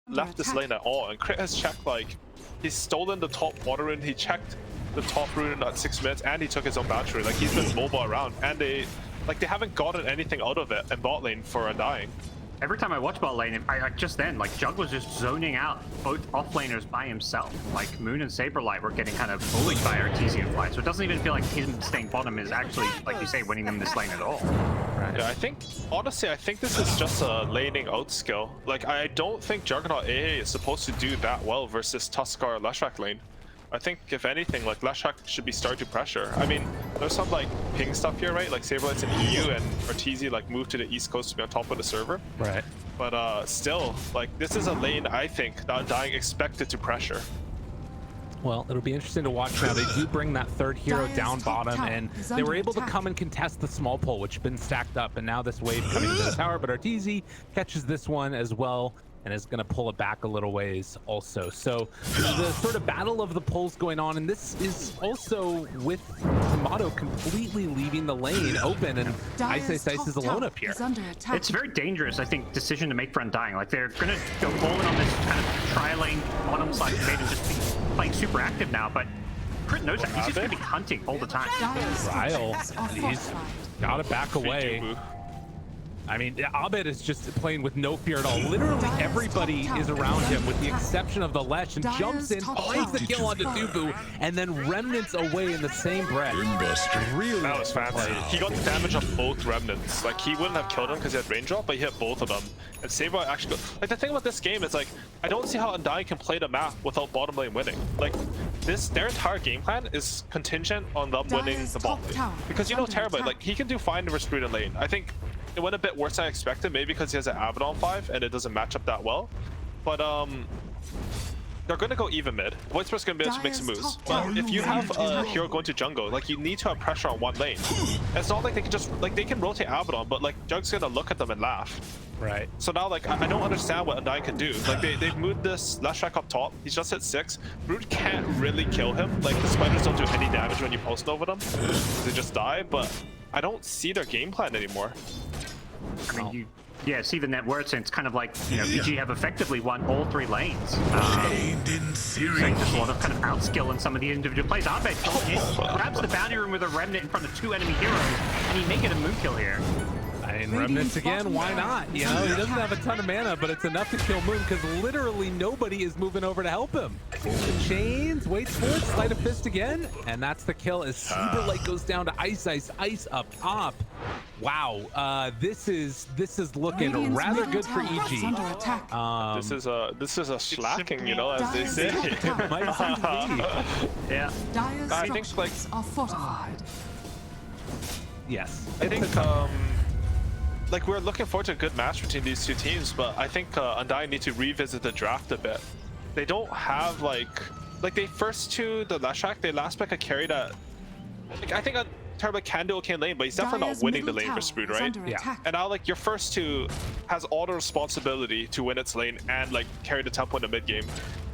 left this lane at all, and Crit has checked, like, he's stolen the top water rune, he checked the top rune at 6 minutes, and he took his own battery. Like, he's been MOBA around, and they haven't gotten anything out of it in bot lane for Undying. Every time I watch bot lane, I just then, like, Jug was just zoning out both offlaners by himself. Like, Moon and Saberlight were getting kind of bullied by Arteezy and Fly, so it doesn't even feel like him staying bottom is actually, like you say, winning them this lane at all. Right. Yeah, I think, honestly, I think this is just a laning out skill. Like, I don't think Juggernaut AA is supposed to do that well versus Tuskar Leshrac lane. I think, if anything, like, Leshrac should be starting to pressure. I mean, there's some, like, ping stuff here, right? Like, Saberlight's in EU, and Arteezy, like, moved to the East Coast to be on top of the server. Right. But, still, like, this is a lane, I think, that Undying expected to pressure. Well, it'll be interesting to watch now. They do bring that third hero down bottom, and they were able to come and contest the small pole, which has been stacked up, and now this wave coming to the tower, but Arteezy catches this one as well, and is going to pull it back a little ways also. So the sort of battle of the poles going on, and this is also with Tomato completely leaving the lane open, and Ice is alone up here. It's a very dangerous, I think, decision to make for Undying. Like, they're going to go all in on this kind of tri-lane bottom side debate and just be playing super active now, but Crit knows that. He's just going to be hunting all the time. Ryle, he's got to back away. I mean, Abed is just playing with no fear at all. Literally everybody is around him with the exception of the Lesh, and jumps in, finds the kill onto Dubu, and then Remnants away in the same breath. Really, that was fancy. He got the damage of both Remnants. Like, he wouldn't have killed him because he had range drop, but he hit both of them. And Saber actually, like, the thing about this game is, like, I don't see how Undying can play the map without bottom lane winning. Like, their entire game plan is contingent on them winning the bot lane. Because, you know, Terrorblade, like, he can do fine versus Brute lane. I think it went a bit worse than I expected, maybe because he has an Abaddon 5 and it doesn't match up that well. But they're going to go even mid. Voidspur's going to be able to make some moves. But if you have a hero going to jungle, like, you need to have pressure on one lane. It's not like they can just, like, they can rotate Abaddon, but, like, Jug's going to look at them and laugh. Right. So now, like, I don't understand what Undying can do. Like, they've moved this Leshrac up top. He's just hit 6. Brute can't really kill him. Like, the spiders don't do any damage when you pulse over them. They just die, but I don't see their game plan anymore. I mean, you see the net worth, and it's kind of like, you know, EG have effectively won all 3 lanes. So there's a lot of kind of outskill in some of the individual plays. Abed grabs the bounty room with a Remnant in front of 2 enemy heroes, and he make it a moon kill here. I mean, Remnants again, why not? You know, he doesn't have a ton of mana, but it's enough to kill Moon because literally nobody is moving over to help him. The chains, waits for it, sleight of fist again, and that's the kill as Saberlight goes down to Ice up top. Wow, this is looking rather good for EG. This is a slacking, you know, as they say. Yeah. I think, like, yes. I think like, we're looking forward to a good match between these two teams, but I think Undying need to revisit the draft a bit. They don't have, like they first to the Leshrac, they last pick a carry that, like, I think Terrorblade can do okay in lane, but he's definitely not winning the lane for Brood, right? Yeah. And now, like, your first two has all the responsibility to win its lane and, like, carry the tempo in the mid game.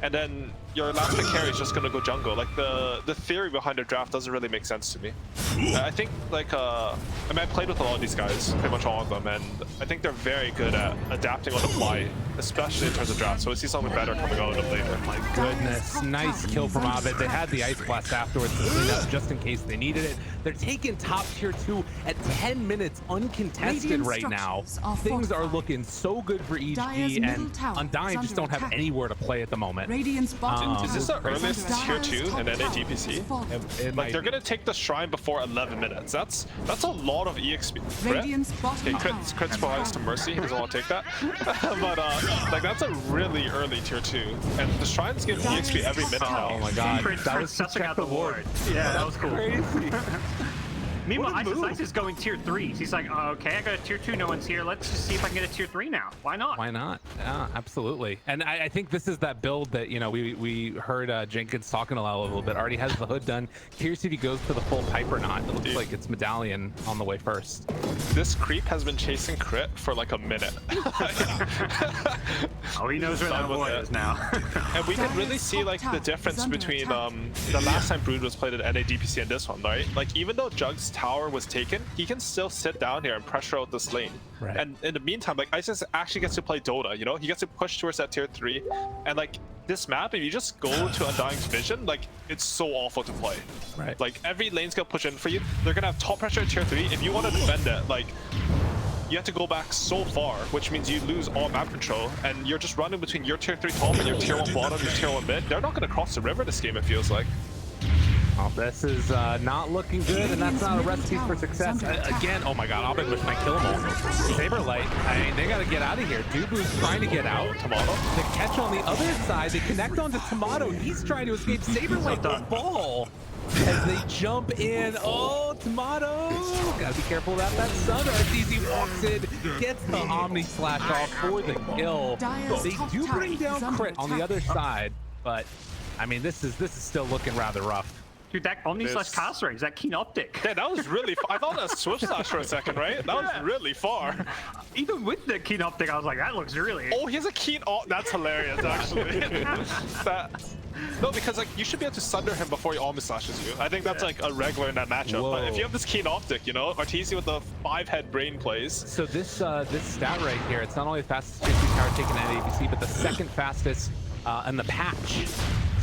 And then your last pick carry is just gonna go jungle. Like, the theory behind the draft doesn't really make sense to me. I think, like, I mean, I played with a lot of these guys, pretty much all of them, and I think they're very good at adapting on the fly, especially in terms of draft. So we see something better coming out of them later. My goodness, nice kill from Abed. They had the Ice Blast afterwards to clean up just in case they needed it. They're taking top tier 2 at 10 minutes uncontested right now. Things are looking so good for EG, and Undying just don't have anywhere to play at the moment. Is this the earliest tier 2 in NA DPC? Like, they're gonna take the shrine before 11 minutes. That's a lot of EXP. Okay, crits for to Mercy. He doesn't want to take that. But like, that's a really early tier 2, and the shrines give EXP every minute now. Oh my god, that was such a the ward. Yeah, that was cool. Crazy. Meanwhile, Ice is going tier 3s. He's like, oh, okay, I got a tier 2, no one's here. Let's just see if I can get a tier 3 now. Why not? Why not? Yeah, absolutely. And I think this is that build that, you know, we heard Jenkins talking a little bit. Already has the hood done. Curious if he goes for the full pipe or not. It looks like it's Medallion on the way first. This creep has been chasing Crit for like a minute. Oh, he knows where that boy is now. And we can really see like the difference between the last time Brood was played at NA/DPC and this one, right? Like even though Jug's tower was taken, he can still sit down here and pressure out this lane. Right. And in the meantime, like Isis actually gets to play Dota, you know? He gets to push towards that tier 3. And like this map, if you just go to Undying's vision, like it's so awful to play. Right. Like every lane's gonna push in for you. They're gonna have top pressure at tier 3. If you want to defend it, like you have to go back so far, which means you lose all map control, and you're just running between your tier 3 top and your tier 1 bottom, your tier 1 mid. They're not going to cross the river this game, it feels like. Oh, this is not looking good, and that's not a recipe for success. Again, oh my god, Abed might kill him all. Saberlight, I mean, they got to get out of here. Dubu's trying to get out. Tomato. The catch on the other side, they connect onto Tomato. He's trying to escape. Saberlight the ball as they jump in. Oh, Tomato! Gotta be careful about that sun. Eazy walks in, gets the Omni Slash off for the kill. They do bring down crit on the other side, but I mean, this is still looking rather rough. Dude, that Omni Slash cast range, that keen optic. Yeah, that was really far. I thought that was Switch Slash for a second, right? That was really far. Even with the keen optic, I was like, that looks really... Oh, he has a keen that's hilarious, actually. No, because like you should be able to sunder him before he Omni Slashes you. I think that's like a regular in that matchup. Whoa. But if you have this keen optic, you know, Arteezy with the 5-head brain plays. So this stat right here, it's not only the fastest 50 tower taken at ABC, but the second fastest in the patch.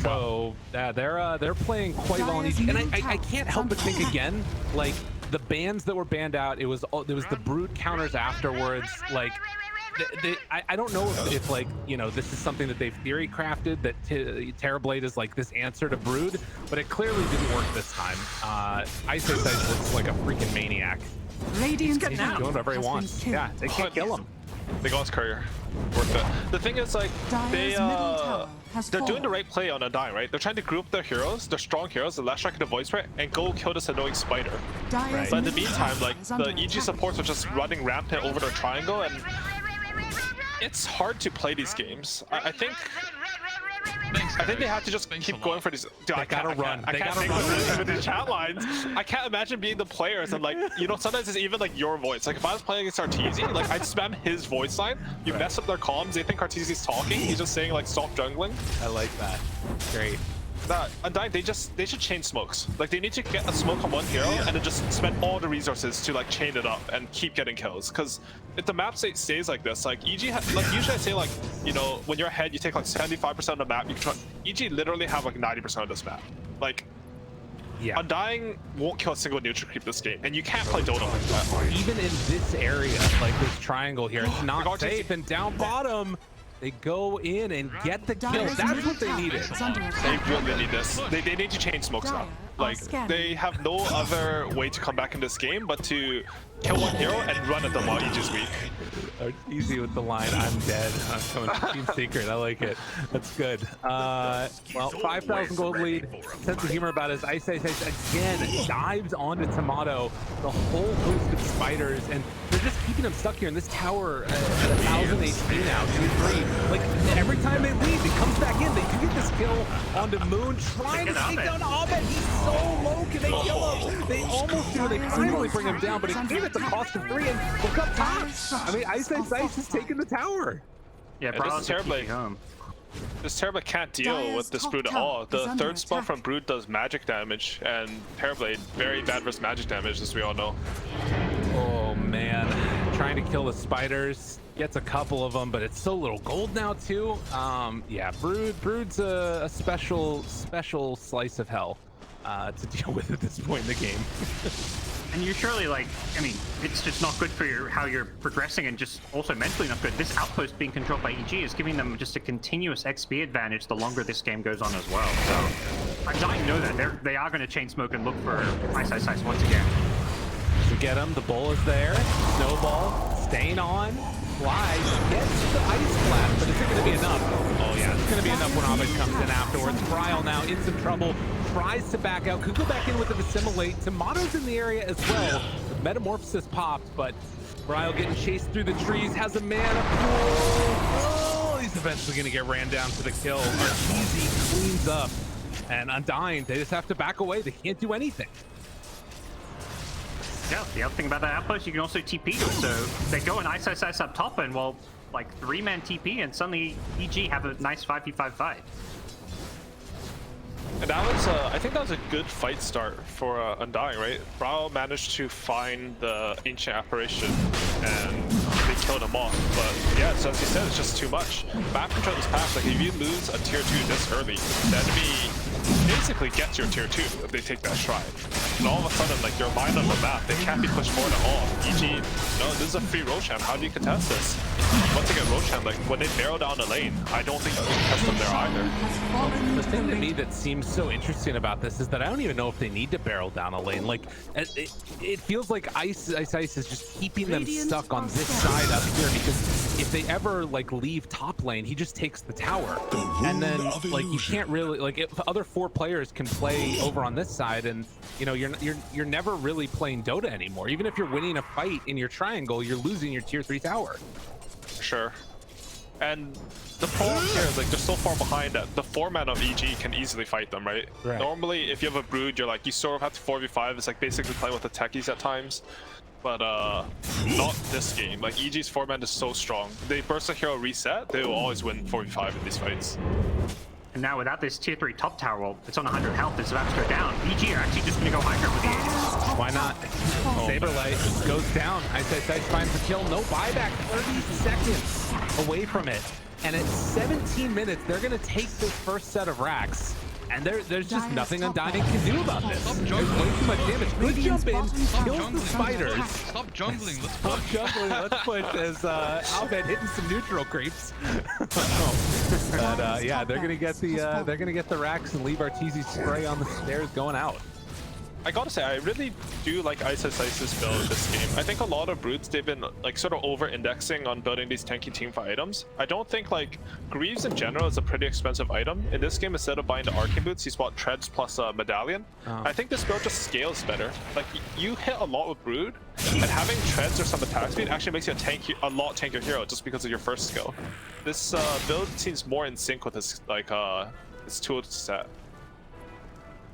So they're playing quite well on each, and I can't help but think again, like the bans that were banned out, it was the Brood counters afterwards. Like I don't know if like, you know, this is something that they've theory crafted, that Terrorblade is like this answer to Brood, but it clearly didn't work this time. Ice looks like a freaking maniac. He's doing whatever he wants. Yeah, they can't kill him. They got his courier. Worth it. The thing is, like, they're doing the right play on Undying, right? They're trying to group their heroes, their strong heroes, the last strike and the void spray, and go kill this annoying spider. Right. But in the meantime, like, the EG supports are just running rampant over their triangle, and it's hard to play these games. I think they have to just keep going for these. Dude, I can't run. I can't think with the chat lines. I can't imagine being the players and like, you know, sometimes it's even like your voice. Like if I was playing against Arteezy, like I'd spam his voice line. You mess up their comms, they think Arteezy's talking. He's just saying like stop jungling. I like that. Great. Undying, they should chain smokes. Like they need to get a smoke on one hero and then just spend all the resources to like chain it up and keep getting kills. Because if the map stays like this, like EG, like usually I say like, you know, when you're ahead, you take like 75% of the map. You control. EG literally have like 90% of this map. Like, yeah. Undying won't kill a single neutral creep this game, and you can't play Dota like that. Even in this area, like this triangle here, it's not safe. And down bottom, they go in and get the kill. That's what they needed. They really need this. They need to change smokes now. Like, they have no other way to come back in this game but to kill one hero and run at them while EG's weak. Easy with the line, I'm dead. I'm coming to Team Secret. I like it. That's good. Well, 5,000 gold lead. Sense of humor about his Ice again dives onto Tomato. The whole host of spiders, and they're just keeping him stuck here in this tower at 1,000 HP now, 2-3. Like every time they leave, he comes back in. They do get this kill onto Moon, trying to take down Abed. He's so low. Can they kill him? They almost do. They finally bring him down, but it came at the cost of 3. And look up top. I mean, Ice is taking the tower. Yeah, this is terrible. This Terrorblade can't deal with this Brood at all. The third spell from Brood does magic damage, and Terrorblade very bad versus magic damage, as we all know. Oh man, trying to kill the spiders. Gets a couple of them, but it's so little gold now too. Yeah, Brood's a special slice of hell to deal with at this point in the game. And you surely, like, I mean, it's just not good for how you're progressing, and just also mentally not good. This outpost being controlled by EG is giving them just a continuous XP advantage the longer this game goes on as well. So I know that they are going to chain smoke and look for Ice once again. To get him, the bull is there. Snowball staying on. Flies, gets the ice blast, but is it going to be enough? Oh yeah, it's going to be enough when Abed comes in afterwards. Bryle now in some trouble, tries to back out, could go back in with an assimilate. Tomato's in the area as well. The metamorphosis popped, but Bryle getting chased through the trees, has a mana pool. Oh, he's eventually going to get ran down for the kill. Eazy cleans up, and Undying, they just have to back away. They can't do anything. Yeah, the other thing about that outpost, you can also TP to it, so they go and ice up top, and well, like 3-man TP, and suddenly EG have a nice 5v5 fight. And that was, I think that was a good fight start for Undying, right? Brau managed to find the Ancient Apparition and they killed him off. But yeah, so as you said, it's just too much. Map control this path, like if you lose a tier 2 this early, the enemy basically gets your tier 2 if they take that shrine. And all of a sudden, like you're lined on the map, they can't be pushed forward at all. EG, no, this is a free Roshan. How do you contest this? Once again, Roshan, like when they barrel down the lane, I don't think you can test them there either. The thing to me that seems so interesting about this is that I don't even know if they need to barrel down a lane. Like it feels like Ice is just keeping them stuck on this side up here, because if they ever like leave top lane, he just takes the tower, and then like you can't really, like if the other 4 players can play over on this side, and you know you're never really playing Dota anymore. Even if you're winning a fight in your triangle, you're losing your tier 3 tower. Sure. And the problem here is like they're so far behind that the 4-man of EG can easily fight them, right? Normally, if you have a Brood, you're like, you sort of have to 4v5. It's like basically playing with the techies at times. But not this game. Like EG's 4-man is so strong. They burst a hero reset, they will always win 4v5 in these fights. And now without this tier 3 top tower, well, it's on 100 health, it's about to go down. EG are actually just gonna go high ground with the Aegis. Why not? Saberlight goes down. Ice finds the kill. No buyback. 30 seconds away from it. And at 17 minutes, they're gonna take this first set of racks. And there's just nothing Undying can do about this. There's way too much damage. Good jump in, kills the spiders. Stop jungling, let's Stop push. jungling, let's push, as Eg.Abed hitting some neutral creeps. But yeah, they're gonna get the racks and leave Arteezy's spray on the stairs going out. I gotta say, I really do like Ice's build this game. I think a lot of Brutes, they've been like sort of over-indexing on building these tanky teamfight items. I don't think like Greaves in general is a pretty expensive item. In this game, instead of buying the Arcane Boots, he's bought Treads plus a Medallion. I think this build just scales better. Like you hit a lot with Brood, and having Treads or some attack speed actually makes you a lot tankier hero just because of your first skill. This build seems more in sync with his like his tool set.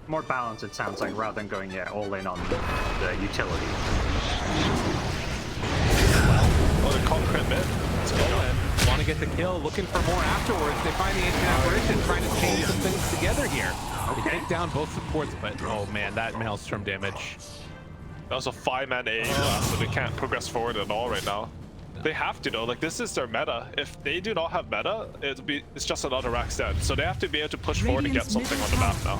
More balanced, it sounds like, rather than going all in on the utility. Oh, they call crit mid. Let's go in. Want to get the kill, looking for more afterwards. They find the Ancient Apparition, trying to chain some things together here. They take down both supports, but oh man, that Maelstrom damage. That was a 5-man A blast, so they can't progress forward at all right now. They have to though, like this is their meta. If they do not have meta, it's just another rack dead. So they have to be able to push forward and get something on the map now.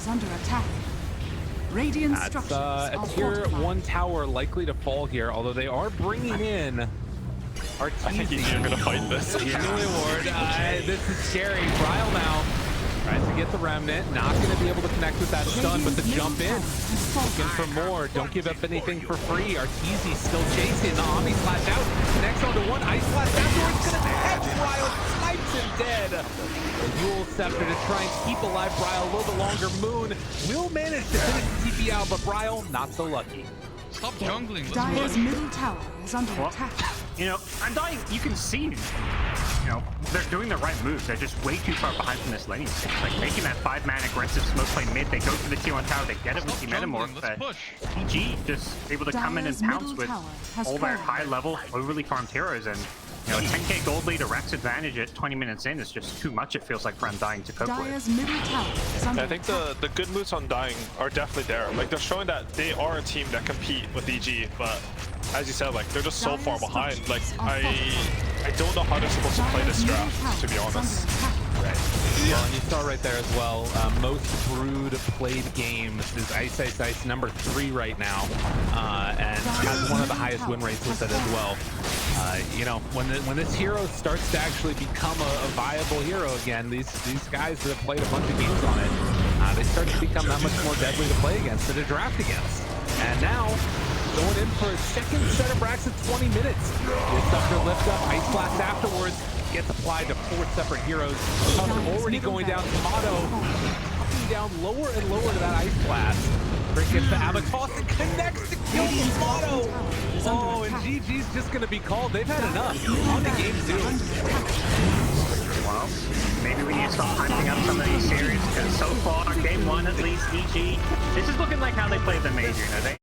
That's a tier 1 tower likely to fall here, although they are bringing in Arteezy. I think you're gonna fight this. This is scary. Bryle now tries to get the remnant, not going to be able to connect with that stun, but the jump in. Looking for more, don't give up anything for free. Arteezy still chasing, the Omni slash out, connects onto one, Ice slash afterwards, gonna catch Bryle, snipes him dead. The Yule Scepter to try and keep alive Bryle a little bit longer. Moon will manage to finish the TP out, but Bryle not so lucky. Stop jungling, let's Dyer's push. middle tower is under attack. You know, Undying, you can see, you know, they're doing the right moves. They're just way too far behind from this laning stage. Like making that 5-man aggressive smoke play mid, they go for the tier 1 tower, they get it with the Metamorph, but EG just able to come in and pounce with all their high-level, overly farmed heroes, and you know, a 10k gold lead, a Rax advantage at 20 minutes in is just too much, it feels like, for Undying to cope Dyer's with. middle tower is under I think the good moves on Dying are definitely there. Like they're showing that they are a team that compete with EG, but as you said, like they're just so far behind. Like I don't know how they're supposed to play this draft, to be honest. Right. Well, and you saw right there as well, most Brood played games is Ice number 3 right now, and has one of the highest win rates with it as well. You know, when this hero starts to actually become a viable hero again, these guys that have played a bunch of games on it, they start to become that much more deadly to play against and to draft against. And now, going in for a second set of racks at 20 minutes. Gets up to lift up, Ice Blast afterwards, gets applied to 4 separate heroes. Already going down, Tomato dropping down lower and lower to that Ice Blast. Brick gets the Avatos and connects to kill Tomato. Oh, and GG's just gonna be called. They've had enough on the game too. Well, maybe we need to stop hyping up some of these series, because so far, game 1 at least, EG, this is looking like how they played the Major, you know,